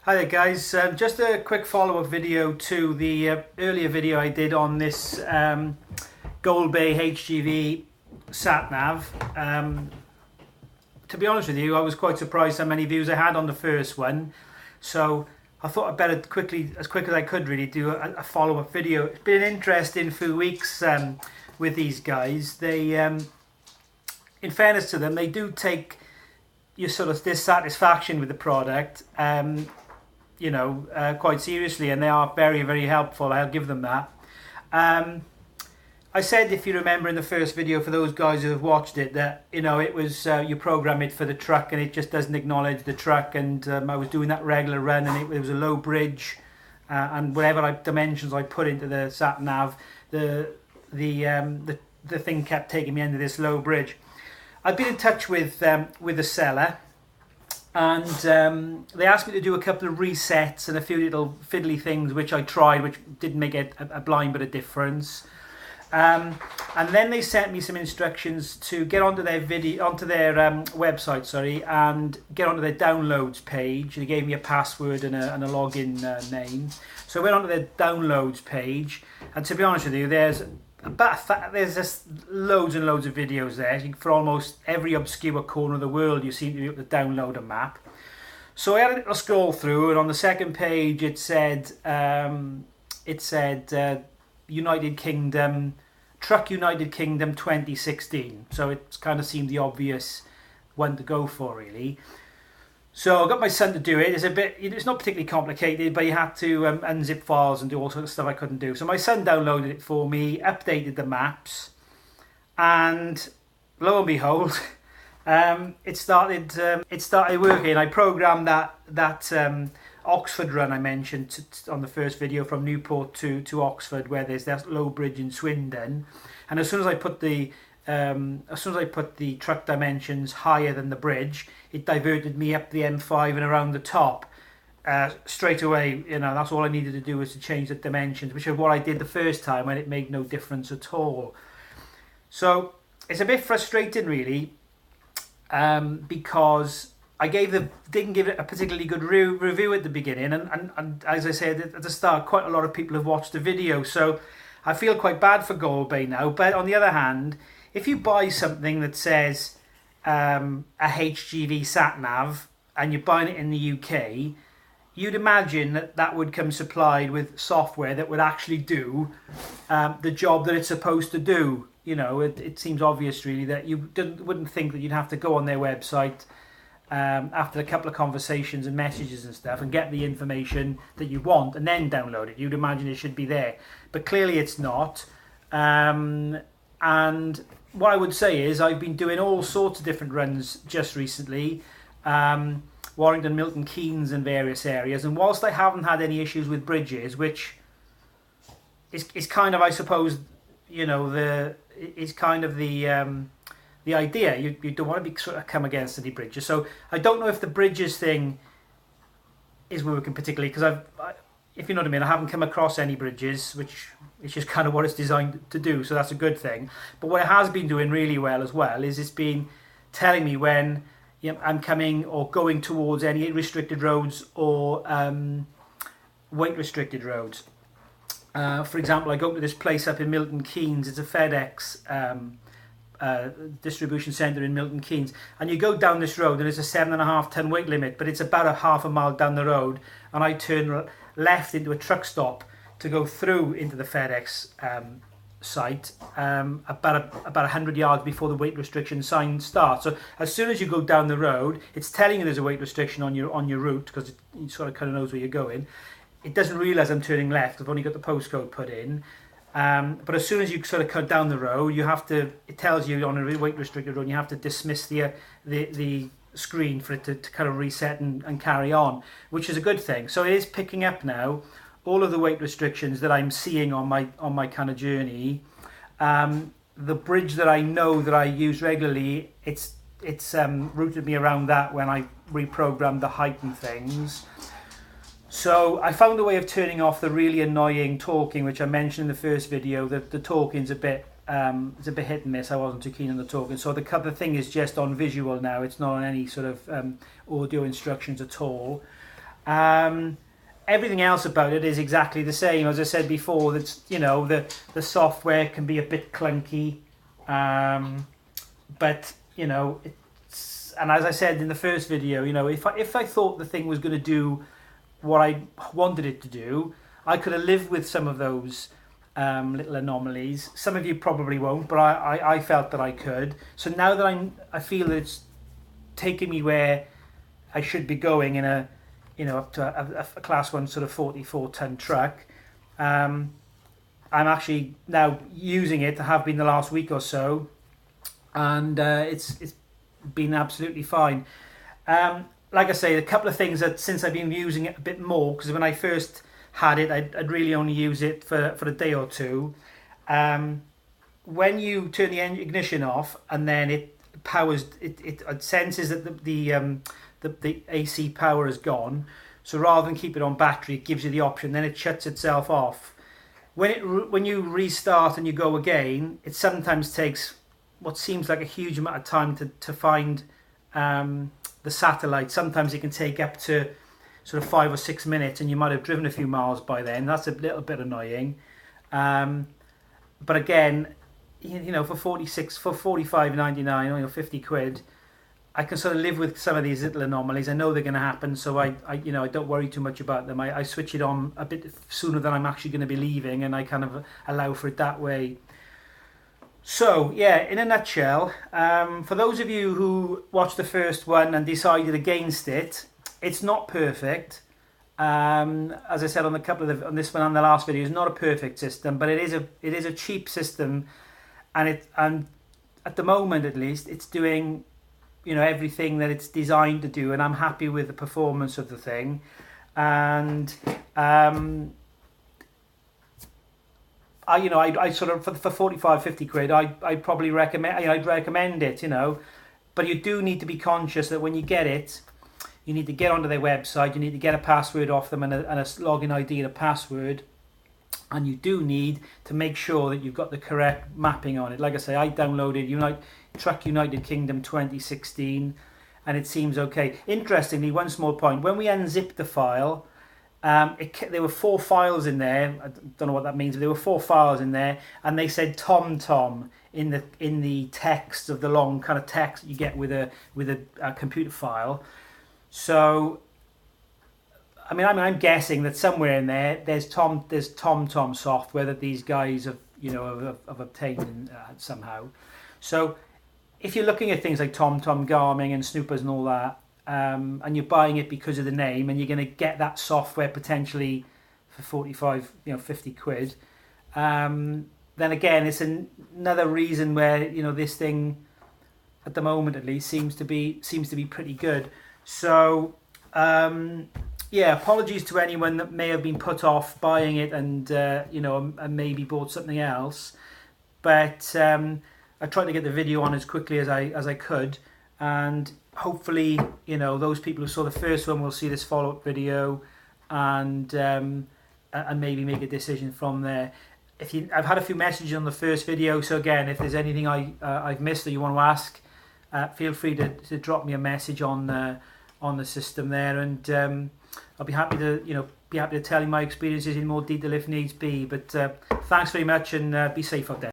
Hi there guys, just a quick follow-up video to the earlier video I did on this Goldbay HGV Sat Nav. To be honest with you, I was quite surprised how many views I had on the first one, so I thought I'd better as quick as I could really do a follow-up video. It's been an interesting few weeks with these guys. They, in fairness to them, they do take your sort of dissatisfaction with the product quite seriously, and they are very, very helpful. I'll give them that. I said, if you remember in the first video, for those guys who have watched it, that it was you program it for the truck and it just doesn't acknowledge the truck, and I was doing that regular run and it was a low bridge, and whatever dimensions I put into the sat nav, the thing kept taking me into this low bridge. I've been in touch with the seller, and they asked me to do a couple of resets and a few little fiddly things which I tried, which didn't make a blind bit of difference. And then they sent me some instructions to get onto their website, and get onto their downloads page. They gave me a password and a login name. So I went onto their downloads page, and to be honest with you, there's just loads and loads of videos there. For almost every obscure corner of the world, you seem to be able to download a map. So I had a little scroll through, and on the second page it said United Kingdom, Truck United Kingdom 2016. So it kind of seemed the obvious one to go for, really. So I got my son to do it. It's not particularly complicated, but you had to unzip files and do all sorts of stuff I couldn't do. So my son downloaded it for me, updated the maps, and lo and behold, it started working. I programmed that Oxford run I mentioned on the first video, from Newport to Oxford, where there's that low bridge in Swindon, and as soon as I put the truck dimensions higher than the bridge, it diverted me up the M5 and around the top straight away. That's all I needed to do was to change the dimensions, which is what I did the first time, and it made no difference at all. So it's a bit frustrating, really, because I didn't give it a particularly good review at the beginning, and as I said at the start, quite a lot of people have watched the video, so I feel quite bad for Goldbay now. But on the other hand, if you buy something that says a HGV Sat Nav and you're buying it in the UK, you'd imagine that would come supplied with software that would actually do the job that it's supposed to do. It seems obvious, really, that you wouldn't think that you'd have to go on their website after a couple of conversations and messages and stuff and get the information that you want and then download it. You'd imagine it should be there, but clearly it's not. And what I would say is, I've been doing all sorts of different runs just recently, Warrington, Milton Keynes and various areas, and whilst I haven't had any issues with bridges, which is kind of, I suppose, is kind of the idea. You don't want to be sort of come against any bridges. So I don't know if the bridges thing is working particularly, because if you know what I mean, I haven't come across any bridges, which is just kind of what it's designed to do, so that's a good thing. But what it has been doing really well as well is it's been telling me when I'm coming or going towards any restricted roads or weight restricted roads. For example, I go to this place up in Milton Keynes. It's a FedEx distribution centre in Milton Keynes, and you go down this road and it's a 7.5 ton weight limit, but it's about a half a mile down the road, and I turn left into a truck stop to go through into the FedEx site about 100 yards before the weight restriction sign starts. So as soon as you go down the road, it's telling you there's a weight restriction on your route, because it sort of kind of knows where you're going. It doesn't realise I'm turning left. I've only got the postcode put in. But as soon as you sort of cut down the road, it tells you on a weight restricted road, you have to dismiss the screen for it to kind of reset and carry on, which is a good thing. So it is picking up now all of the weight restrictions that I'm seeing on my kind of journey. The bridge that I know that I use regularly, it's routed me around that when I reprogrammed the height and things. So I found a way of turning off the really annoying talking, which I mentioned in the first video. The talking's it's a bit hit and miss. I wasn't too keen on the talking. So the thing is just on visual now. It's not on any sort of audio instructions at all. Everything else about it is exactly the same. As I said before, that's, you know, the software can be a bit clunky, but you know, it's, and as I said in the first video, you know, if I thought the thing was going to do what I wanted it to do, I could have lived with some of those little anomalies. Some of you probably won't, but I felt that I could. So now that I feel that it's taking me where I should be going in a, you know, up to a class 1 sort of 44-ton truck. I'm actually now using it. I have been the last week or so, and it's been absolutely fine. Like I say, a couple of things that since I've been using it a bit more, because when I first had it, I'd really only use it for a day or two. When you turn the ignition off and then it powers, it senses that the AC power is gone. So rather than keep it on battery, it gives you the option. Then it shuts itself off. When you restart and you go again, it sometimes takes what seems like a huge amount of time to find the satellite. Sometimes it can take up to sort of 5 or 6 minutes, and you might have driven a few miles by then. That's a little bit annoying. But again, you know, for 45.99 or 50 quid, I can sort of live with some of these little anomalies. I know they're going to happen, so I you know, I don't worry too much about them. I switch it on a bit sooner than I'm actually going to be leaving, and I kind of allow for it that way. So yeah, in a nutshell, for those of you who watched the first one and decided against it, it's not perfect. As I said on on this one and the last video, it's not a perfect system, but it is a cheap system, and at the moment at least, it's doing, you know, everything that it's designed to do, and I'm happy with the performance of the thing. And I sort of, for 45-50 quid, I'd probably recommend, you know, I'd recommend it, you know. But you do need to be conscious that when you get it, you need to get onto their website, you need to get a password off them and a login ID and a password. And you do need to make sure that you've got the correct mapping on it. Like I say, I downloaded Truck United Kingdom 2016, and it seems okay. Interestingly, one small point, when we unzipped the file, there were 4 files in there. I don't know what that means, but there were 4 files in there, and they said TomTom in the text of the long kind of text you get with a computer file. So I mean, I'm guessing that somewhere in there's TomTom software that these guys have, you know, have obtained somehow. So if you're looking at things like TomTom, Garmin and Snoopers and all that, and you're buying it because of the name, and you're going to get that software potentially for 45, 50 quid, then again, it's another reason where, you know, this thing at the moment at least seems to be pretty good. So yeah, apologies to anyone that may have been put off buying it and and maybe bought something else, but I tried to get the video on as quickly as I could, and hopefully, you know, those people who saw the first one will see this follow-up video and maybe make a decision from there. I've had a few messages on the first video, so again, if there's anything I've missed that you want to ask, feel free to drop me a message on the system there, and I'll be happy to tell you my experiences in more detail if needs be. But thanks very much, and be safe out there.